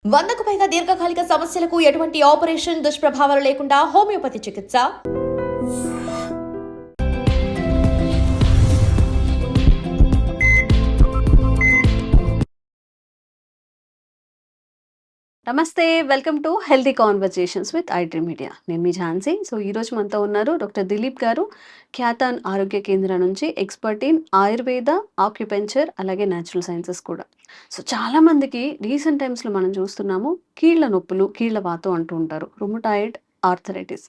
100కు పైగా దీర్ఘకాలిక సమస్యలకు ఎటువంటి ఆపరేషన్ దుష్ప్రభావాలు లేకుండా హోమియోపతి చికిత్స. నమస్తే, welcome to healthy conversations with iDream media. నేను మీ ఝాన్సీ. సో ఈరోజు మనతో ఉన్నారు డాక్టర్ దిలీప్ గారు, ఖ్యాతాన్ ఆరోగ్య కేంద్రం నుంచి ఎక్స్పర్ట్ ఇన్ ఆయుర్వేద, ఆక్యుపెంచర్, అలాగే న్యాచురల్ సైన్సెస్ కూడా. సో చాలామందికి రీసెంట్ టైమ్స్లో మనం చూస్తున్నాము కీళ్ళ నొప్పులు, కీళ్ళ వాతం అంటూ ఉంటారు, రుమటాయిడ్ ఆర్థరైటిస్.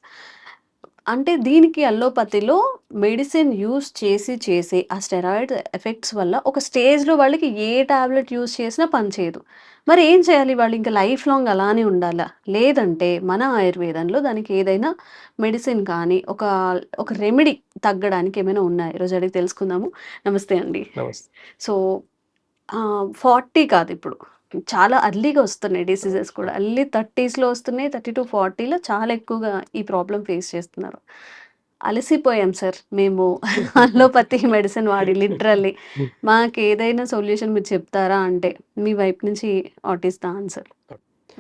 అంటే దీనికి అల్లోపతిలో మెడిసిన్ యూస్ చేసి ఆ స్టెరాయిడ్ ఎఫెక్ట్స్ వల్ల ఒక స్టేజ్లో వాళ్ళకి ఏ టాబ్లెట్ యూస్ చేసినా పనిచేయదు. మరి ఏం చేయాలి? వాళ్ళు ఇంకా లైఫ్ లాంగ్ అలానే ఉండాలా? లేదంటే మన ఆయుర్వేదంలో దానికి ఏదైనా మెడిసిన్ కానీ ఒక ఒక రెమెడీ తగ్గడానికి ఏమైనా ఉన్నాయా? ఈరోజు అడిగి తెలుసుకుందాము. నమస్తే అండి. నమస్తే. సో 40 కాదు, ఇప్పుడు చాలా అర్లీగా వస్తున్నాయి డిసీజెస్ కూడా. అర్లీ 30స్లో వస్తున్నాయి, 30 to 40లో చాలా ఎక్కువగా ఈ ప్రాబ్లం ఫేస్ చేస్తున్నారు. అలసిపోయాం సార్ మేము అలోపతి మెడిసిన్ వాడి లిటరల్లీ. మాకు ఏదైనా సొల్యూషన్ మీరు చెప్తారా అంటే మీ వైపు నుంచి వాట్ ఈస్ ద ఆన్సర్?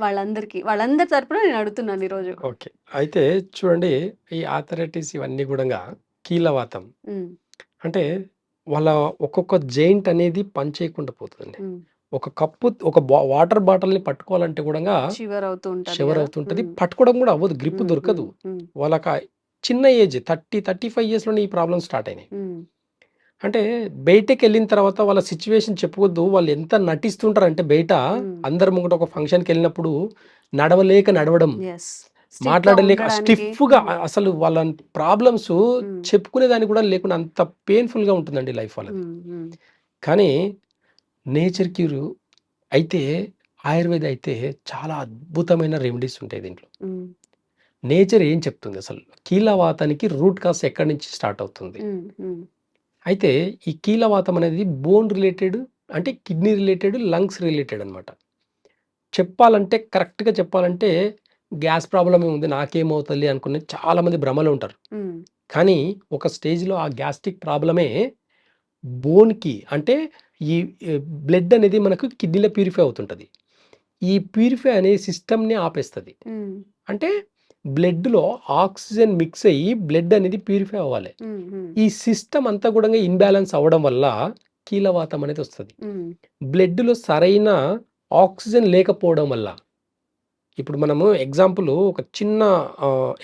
వాళ్ళందరి తరపున నేను అడుగుతున్నాను ఈరోజు. ఓకే. అయితే చూడండి, ఈ ఆర్థరైటిస్ ఇవన్నీ కూడా కీళ్ళవాతం అంటే వాళ్ళ ఒక్కొక్క జాయింట్ అనేది పని చేయకుండా పోతుందండి. ఒక కప్పు ఒక వాటర్ బాటిల్ని పట్టుకోవాలంటే కూడా షివర్ షివర్ అవుతుంటది. పట్టుకోవడం కూడా అవ్వదు, గ్రిప్ దొరకదు. వాళ్ళకి చిన్న ఏజ్ 30-35 ఇయర్స్లోనే ఈ ప్రాబ్లమ్ స్టార్ట్ అయినాయి. అంటే బయటకు వెళ్ళిన తర్వాత వాళ్ళ సిచ్యువేషన్ చెప్పుకోవద్దు. వాళ్ళు ఎంత నటిస్తుంటారంటే బయట అందరి ముంగట ఒక ఫంక్షన్కి వెళ్ళినప్పుడు నడవడం, మాట్లాడలేక స్టిఫ్గా, అసలు వాళ్ళ ప్రాబ్లమ్స్ చెప్పుకునేదానికి కూడా లేకుండా అంత పెయిన్ఫుల్గా ఉంటుందండి లైఫ్ వాళ్ళకి. కానీ నేచర్ క్యూర్ అయితే, ఆయుర్వేద అయితే చాలా అద్భుతమైన రెమెడీస్ ఉంటాయి దీంట్లో. నేచర్ ఏం చెప్తుంది? అసలు కీళ్ళవాతానికి రూట్ కాస్ ఎక్కడి నుంచి స్టార్ట్ అవుతుంది? అయితే ఈ కీళ్ళవాతం అనేది బోన్ రిలేటెడ్, అంటే కిడ్నీ రిలేటెడ్, లంగ్స్ రిలేటెడ్ అనమాట. చెప్పాలంటే కరెక్ట్గా చెప్పాలంటే గ్యాస్ ప్రాబ్లమే ఉంది, నాకేమవుతుంది అనుకునే చాలామంది భ్రమలు ఉంటారు. కానీ ఒక స్టేజ్లో ఆ గ్యాస్ట్రిక్ ప్రాబ్లమే బోన్కి, అంటే ఈ బ్లడ్ అనేది మనకు కిడ్నీలో ప్యూరిఫై అవుతుంటుంది. ఈ ప్యూరిఫై అనే సిస్టమ్ని ఆపేస్తుంది. అంటే బ్లడ్లో ఆక్సిజన్ మిక్స్ అయ్యి బ్లడ్ అనేది ప్యూరిఫై అవ్వాలి. ఈ సిస్టమ్ అంతా కూడా ఇన్బ్యాలెన్స్ అవ్వడం వల్ల కీళ్ళవాతం అనేది వస్తుంది. బ్లడ్లో సరైన ఆక్సిజన్ లేకపోవడం వల్ల, ఇప్పుడు మనము ఒక చిన్న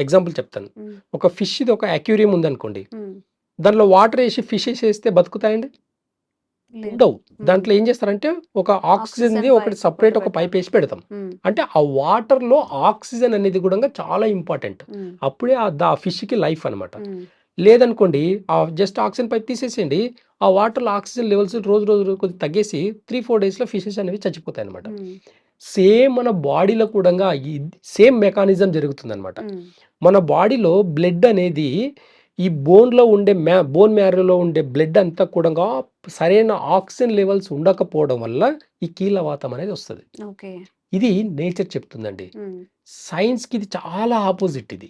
ఎగ్జాంపుల్ చెప్తాను. ఒక ఫిష్ది ఒక అక్వేరియం ఉందనుకోండి, దాంట్లో వాటర్ వేసి ఫిషెస్ వేస్తే బతుకుతాయండి? ఉండవు. దాంట్లో ఏం చేస్తారంటే ఒక ఆక్సిజన్ది ఒకటి సపరేట్ ఒక పైప్ వేసి పెడతాం. అంటే ఆ వాటర్లో ఆక్సిజన్ అనేది కూడా చాలా ఇంపార్టెంట్. అప్పుడే ఆ ఫిష్కి లైఫ్ అనమాట. లేదనుకోండి, ఆ జస్ట్ ఆక్సిజన్ పైప్ తీసేసేయండి, ఆ వాటర్లో ఆక్సిజన్ లెవెల్స్ రోజు కొద్దిగా తగ్గేసి 3-4 డేస్లో ఫిషెస్ అనేవి చచ్చిపోతాయి అనమాట. సేమ్ మన బాడీలో కూడా సేమ్ మెకానిజం జరుగుతుంది అనమాట. మన బాడీలో బ్లడ్ అనేది ఈ బోన్లో ఉండే బోన్ మ్యారోలో ఉండే బ్లడ్ అంతా కూడా సరైన ఆక్సిజన్ లెవెల్స్ ఉండకపోవడం వల్ల ఈ కీళ్ళవాతం అనేది వస్తుంది. ఇది నేచర్ చెప్తుందండి. సైన్స్కి ఇది చాలా ఆపోజిట్ ఇది.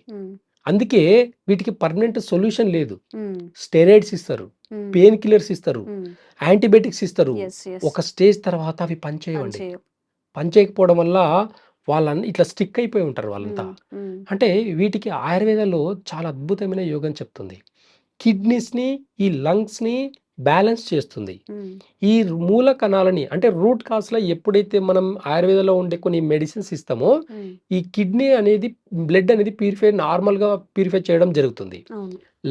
అందుకే వీటికి పర్మనెంట్ సొల్యూషన్ లేదు. స్టెరాయిడ్స్ ఇస్తారు, పెయిన్ కిల్లర్స్ ఇస్తారు, యాంటీబయాటిక్స్ ఇస్తారు. ఒక స్టేజ్ తర్వాత అవి పనిచేయకపోవడం వల్ల వాళ్ళని ఇట్లా స్టిక్ అయిపోయి ఉంటారు వాళ్ళంతా. అంటే వీటికి ఆయుర్వేదంలో చాలా అద్భుతమైన యోగం చెప్తుంది. కిడ్నీస్ని, ఈ లంగ్స్ని బ్యాలెన్స్ చేస్తుంది. ఈ మూల కణాలని, అంటే రూట్ కాస్లో ఎప్పుడైతే మనం ఆయుర్వేదంలో ఉండే కొన్ని మెడిసిన్స్ ఇస్తామో, ఈ కిడ్నీ అనేది బ్లడ్ అనేది నార్మల్గా ప్యూరిఫై చేయడం జరుగుతుంది.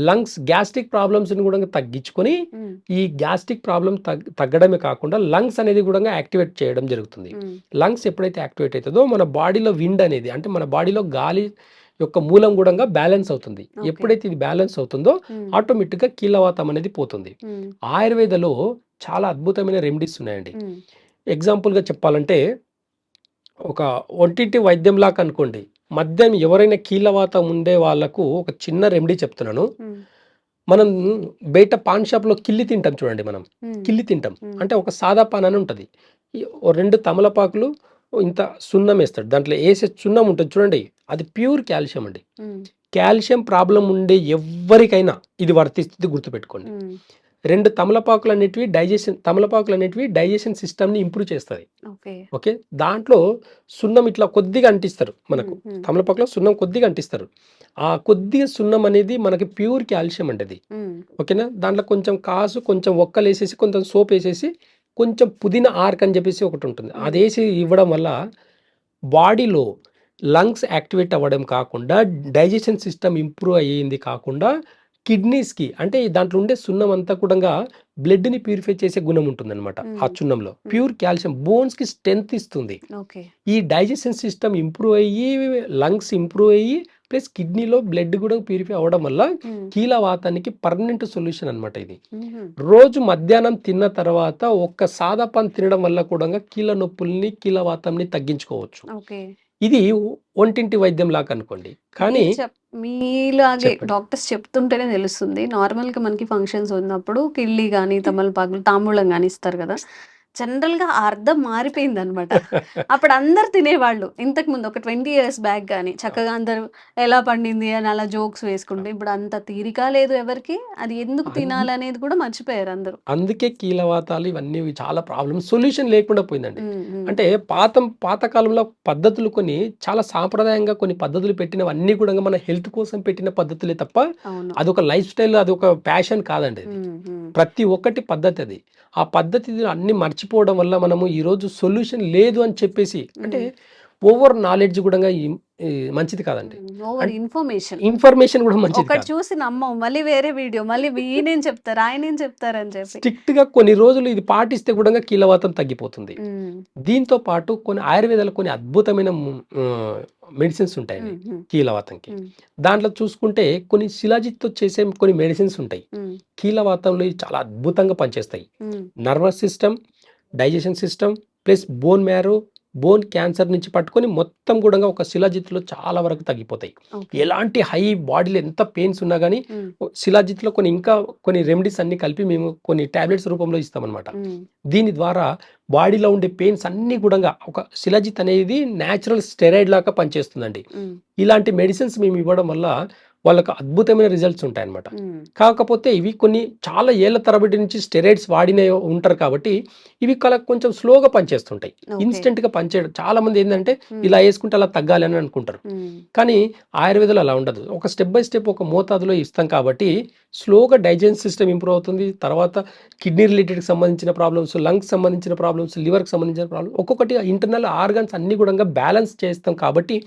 లంగ్స్ గ్యాస్ట్రిక్ ప్రాబ్లమ్స్ని కూడా తగ్గించుకొని, ఈ గ్యాస్ట్రిక్ ప్రాబ్లం తగ్గడమే కాకుండా లంగ్స్ అనేది కూడా యాక్టివేట్ చేయడం జరుగుతుంది. లంగ్స్ ఎప్పుడైతే యాక్టివేట్ అవుతుందో మన బాడీలో విండ్ అనేది, అంటే మన బాడీలో గాలి యొక్క మూలం కూడా బ్యాలెన్స్ అవుతుంది. ఎప్పుడైతే ఇది బ్యాలెన్స్ అవుతుందో ఆటోమేటిక్గా కీళ్ళవాతం అనేది పోతుంది. ఆయుర్వేదలో చాలా అద్భుతమైన రెమెడీస్ ఉన్నాయండి. ఎగ్జాంపుల్గా చెప్పాలంటే, ఒక ఒంటింటి వైద్యంలాగా అనుకోండి, మద్యం ఎవరైనా కీళ్ళవాతం ఉండే వాళ్ళకు ఒక చిన్న రెమెడీ చెప్తున్నాను. మనం బయట పాన్ షాప్లో కిల్లి తింటాం చూడండి, మనం కిల్లి తింటాం. అంటే ఒక సాదా పాన్ అని ఉంటుంది, 2 తమలపాకులు, ఇంత సున్నం వేస్తాడు, దాంట్లో వేసే సున్నం ఉంటుంది చూడండి, అది ప్యూర్ కాల్షియం అండి. కాల్షియం ప్రాబ్లం ఉండే ఎవరికైనా ఇది వర్తిస్తుంది, గుర్తుపెట్టుకోండి. 2 తమలపాకులు అనేటివి డైజెషన్ సిస్టమ్ని ఇంప్రూవ్ చేస్తుంది. ఓకే. ఓకే, దాంట్లో సున్నం ఇట్లా కొద్దిగా అంటిస్తారు మనకు. తమలపాకులో సున్నం కొద్దిగా అంటిస్తారు. ఆ కొద్దిగా సున్నం అనేది మనకి ప్యూర్ కాల్షియం అంటే అది. ఓకేనా, దాంట్లో కొంచెం కొంచెం ఒక్కలు వేసేసి కొంచెం సోప్ వేసేసి కొంచెం పుదీనా ఆర్క్ అని చెప్పేసి ఒకటి ఉంటుంది, అది వేసి ఇవ్వడం వల్ల బాడీలో లంగ్స్ యాక్టివేట్ అవ్వడం కాకుండా డైజెషన్ సిస్టమ్ ఇంప్రూవ్ అయ్యింది కాకుండా కిడ్నీస్కి అంటే దాంట్లో ఉండే సున్నం అంతా కూడా బ్లడ్ని ప్యూరిఫై చేసే గుణం ఉంటుందన్నమాట. ఆ సున్నంలో ప్యూర్ కాల్షియం బోన్స్కి స్ట్రెంత్ ఇస్తుంది. ఈ డైజెషన్ సిస్టమ్ ఇంప్రూవ్ అయ్యి లంగ్స్ ఇంప్రూవ్ అయ్యి ప్లస్ కిడ్నీలో బ్లడ్ కూడా ప్యూరిఫై అవ్వడం వల్ల కీలవాతానికి పర్మనెంట్ సొల్యూషన్ అనమాట ఇది. రోజు మధ్యాహ్నం తిన్న తర్వాత ఒక్క సాదా పాన్ తినడం వల్ల కూడా కీళ్ళ నొప్పుల్ని కీలవాతంని తగ్గించుకోవచ్చు. ఇది ఒంటింటి వైద్యం లాగా అనుకోండి. కానీ మీలాగే డాక్టర్స్ చెప్తుంటేనే తెలుస్తుంది. నార్మల్గా మనకి ఫంక్షన్స్ ఉన్నప్పుడు కిళ్ళి కానీ తమలపాకులు తాంబూలం కానీ ఇస్తారు కదా, జనరల్గా అర్థం మారిపోయింది అనమాట. అప్పుడు అందరు తినేవాళ్ళు ఇంతకు ముందు ఒక 20 years బ్యాక్ కానీ చక్కగా అందరూ ఎలా పండింది అని అలా జోక్స్ వేసుకుంటే, ఇప్పుడు అంత తీరిక లేదు ఎవరికి, అది ఎందుకు తినాలనేది కూడా మర్చిపోయారు అందరూ. అందుకే కీలవాతాలు ఇవన్నీ చాలా ప్రాబ్లమ్స్ సొల్యూషన్ లేకుండా పోయిందండి. అంటే పాతకాలంలో పద్ధతులు కొన్ని చాలా సాంప్రదాయంగా కొన్ని పద్ధతులు పెట్టినవన్నీ కూడా మన హెల్త్ కోసం పెట్టిన పద్ధతులే తప్ప అదొక లైఫ్ స్టైల్, అదొక ప్యాషన్ కాదండి. ప్రతి ఒక్కటి పద్ధతి అది. ఆ పద్ధతి అన్ని మర్చిపోవడం వల్ల మనము ఈరోజు సొల్యూషన్ లేదు అని చెప్పేసి, అంటే ఓవర్ నాలెడ్జ్ కూడా మంచిది కాదండి. ఇన్ఫర్మేషన్ కూడా మంచిది ఒకటి చూసి నమ్మం, మళ్ళీ వేరే వీడియో, మళ్ళీ ఈయనేం చెప్తారు ఆయనేం చెప్తారు అని చెప్పి స్ట్రిక్ట్ గా కొన్ని రోజులు ఇది పాటిస్తే కూడా కీలవాతం తగ్గిపోతుంది. దీంతో పాటు కొన్ని ఆయుర్వేదాలు కొన్ని అద్భుతమైన మెడిసిన్స్ ఉంటాయండి కీలవాతంకి. దాంట్లో చూసుకుంటే కొన్ని శిలాజిత్తో చేసే కొన్ని మెడిసిన్స్ ఉంటాయి కీలవాతంలో, చాలా అద్భుతంగా పనిచేస్తాయి. Nervous system, digestion system plus bone marrow, bone cancer నుంచి పట్టుకొని మొత్తం కూడా ఒక శిలాజిత్తులో చాలా వరకు తగ్గిపోతాయి. ఎలాంటి హై బాడీలో ఎంత పెయిన్స్ ఉన్నా కానీ శిలాజిత్తులో కొన్ని రెమెడీస్ అన్ని కలిపి మేము కొన్ని టాబ్లెట్స్ రూపంలో ఇస్తామన్నమాట. దీని ద్వారా బాడీలో ఉండే పెయిన్స్ అన్ని కూడా ఒక శిలాజిత్ అనేది న్యాచురల్ స్టెరాయిడ్ లాగా పనిచేస్తుందండి. ఇలాంటి మెడిసిన్స్ మేము ఇవ్వడం వల్ల వాళ్ళకు అద్భుతమైన రిజల్ట్స్ ఉంటాయన్నమాట. కాకపోతే ఇవి కొన్ని చాలా ఏళ్ల తరబడి నుంచి స్టెరాయిడ్స్ వాడినే ఉంటారు కాబట్టి ఇవి కొంచెం స్లోగా పనిచేస్తుంటాయి, ఇన్స్టెంట్ గా పనిచేయడం. చాలా మంది ఏంటంటే ఇలా వేసుకుంటే అలా తగ్గాలి అని అనుకుంటారు, కానీ ఆయుర్వేదంలో అలా ఉండదు. ఒక స్టెప్ బై స్టెప్ ఒక మోతాదులో ఇస్తాం కాబట్టి స్లోగా డైజెషన్ సిస్టమ్ ఇంప్రూవ్ అవుతుంది. తర్వాత కిడ్నీ రిలేటెడ్ సంబంధించిన ప్రాబ్లమ్స్, లంగ్స్ సంబంధించిన ప్రాబ్లమ్స్, లివర్కి సంబంధించిన ప్రాబ్లమ్స్, ఒక్కొక్కటి ఇంటర్నల్ ఆర్గన్స్ అన్ని కూడా బ్యాలెన్స్ చేస్తాం కాబట్టి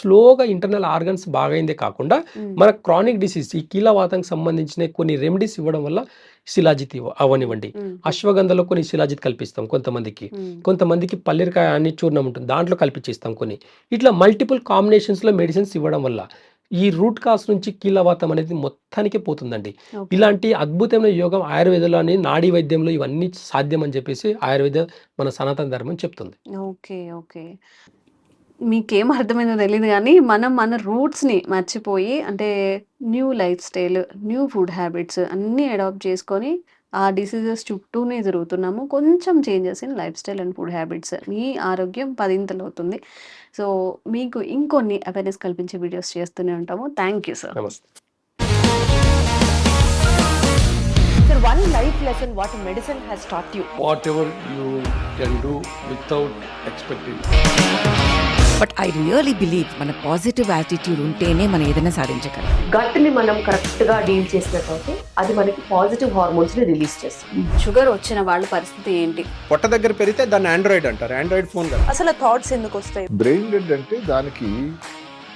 స్లోగా ఇంటర్నల్ ఆర్గన్స్ బాగైందే కాకుండా మన క్రానిక్ డిసీజ్ ఈ కీలవాతానికి సంబంధించిన కొన్ని రెమెడీస్ ఇవ్వడం వల్ల శిలాజిత్ అవనివ్వండి, అశ్వగంధలో కొన్ని శిలాజిత్ కల్పిస్తాం కొంతమందికి పల్లిరికాయ అని చూర్ణం ఉంటుంది దాంట్లో కల్పించేస్తాం కొన్ని. ఇట్లా మల్టిపుల్ కాంబినేషన్స్లో మెడిసిన్స్ ఇవ్వడం వల్ల ఈ రూట్ కాస్ నుంచి కీలవాతం అనేది మొత్తానికి పోతుందండి. ఇలాంటి అద్భుతమైన యోగం ఆయుర్వేదంలోని నాడీ వైద్యంలో ఇవన్నీ సాధ్యం అని చెప్పేసి ఆయుర్వేద మన సనాతన ధర్మం చెప్తుంది. ఓకే, మీకేం అర్థమైందో తెలియదు కానీ మన రూట్స్ని మర్చిపోయి, అంటే new lifestyle, new food habits అన్నీ అడాప్ట్ చేసుకొని ఆ డిసీజెస్ చుట్టూనే తిరుగుతున్నాము. కొంచెం changes in lifestyle and food habits, మీ ఆరోగ్యం 10 అవుతుంది. సో మీకు ఇంకొన్ని అవేర్నెస్ కల్పించే వీడియోస్ చేస్తూనే ఉంటాము. Thank you sir. నమస్తే. Sir, one life lesson what medicine has taught you. Whatever you can do without expecting. But I really believe మన పాజిటివ్ యాటిట్యూడ్ ఉంటేనే మనం ఏదైనా సాధించగలం. గట్ని మనం కరెక్ట్గా డీల్ చేసినట్లయితే అది మనకి పాజిటివ్ హార్మోన్స్ని రిలీజ్ చేస్తుంది. షుగర్ వచ్చిన వాళ్ళ పరిస్థితి ఏంటి? పొట్ట దగ్గర పెరిగితే దాన్ని ఆండ్రాయిడ్ అంటారు, ఆండ్రాయిడ్ ఫోన్ కదా. అసలు థాట్స్ ఎందుకు వస్తాయి? బ్రెయిన్ డెడ్ అంటే దానికి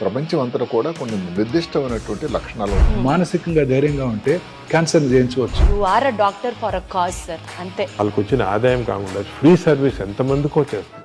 ప్రపంచం అంతా కూడా కొన్ని నిర్దిష్టమైనటువంటి లక్షణాలు ఉన్నాయి. మానసికంగా ధైర్యంగా ఉంటే క్యాన్సర్ జయించవచ్చు. You are a doctor for a cause, sir. అంతే. వాళ్ళకి వచ్చిన ఆదాయం కాకుండా ఫ్రీ సర్వీస్ ఎంతమందికో చేస్తుంది.